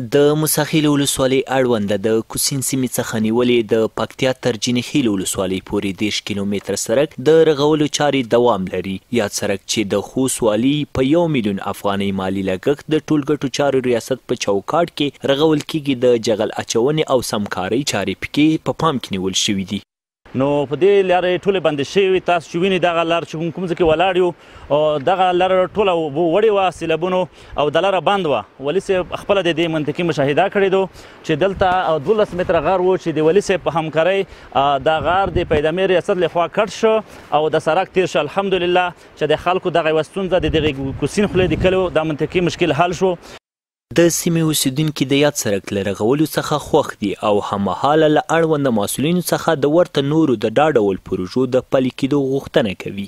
د موسی ولسوالۍ اړونده د کوسین سیمې څخه نیولې د پکتیا تر جنیخیل ولسوالۍ پورې 10 کیلومتره سړک د رغولو چارې دوام لري. یاد سړک چې د خوست والي په 1 میلیون افغانۍ مالي لګښت د ټولګټو چارو ریاست په چوکاټ کې رغول کیږي. د جغل اچونې او سمکارۍ چارې پکې په پام کې نیول شوي دي. نو په دې لارې ټولې بندې شوي. تاسو چې وینئ دغه لار چې کوم ځای کې ولاړ یو دغه لار ټوله اوبه وړې وه سیلابونو او د لاره بند وه. والي صاحب خپله د دې منطقې مشاهده کړې ده چې دلته 12 متره غار و چې د والي صاحب په همکارۍ دا غار د پیدامې ریاست لخوا کټ شو او د سړک تیر شو. الحمدلله چې د خلکو دغه یوه ستونزه د دغې کوسین خولې د کلیو د منطقې مشکل حل شو. د سیمې اوسیدونکي د یاد سړک له رغولو څخه خوښ دي او هممهاله له اړونده مسؤلینو څخه د ورته نورو د دا ډول پروژو د پلي کېدو غوښتنه کوي.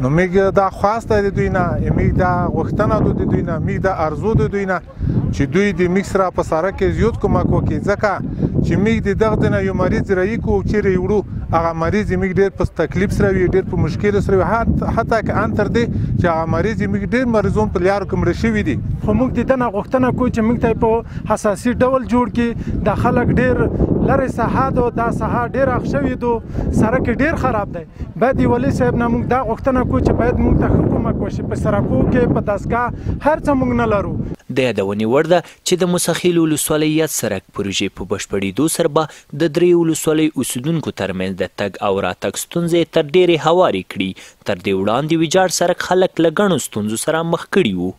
نو موږ دا خواسته د دوی نه، موږ دا غوښتنه د دوی نه، موږ دا ارزو د دوی نه چې دوی د موږ سره په سړک کې زیات کومک وکړي، ځکه چې موږ د دغه نه یو مریض رایې کوو چیرې وړو هغه مریض موږ ډېر په تکلیف سره وي، ډېر په مشکل سره وي، حتی که ان تر دې چې هغه مریض موږ ډېر مریضون په لارو کې مړه شوي دي. خو موږ د ده نه غوښتنه کوو چې موږ ته په حساسي ډول جوړ کړي. دا خلک ډېر لرې ساحه ده، دا ساحه ډېر اخ شوي ده، سړک یې ډېر خراب دی. باید د والي صاحب نه موږ دا غوښتنه کوو چې باید موږ ته ښه کومک وشي. په سړکو کې په دستګاه هر څه موږ نه لرو. د یادونې وړ ده چې د موسی ولسوالۍ یاد سړک پروژې په بشپړېدو سره به د 3 ولسوالیو اوسیدونکو ترمنځ د تګ او راتګ ستونزې تر ډېرې هوارې کړي. تر دې وړاندې ویجاړ سړک خلک له ګڼو ستونزو سره مخ کړي وو.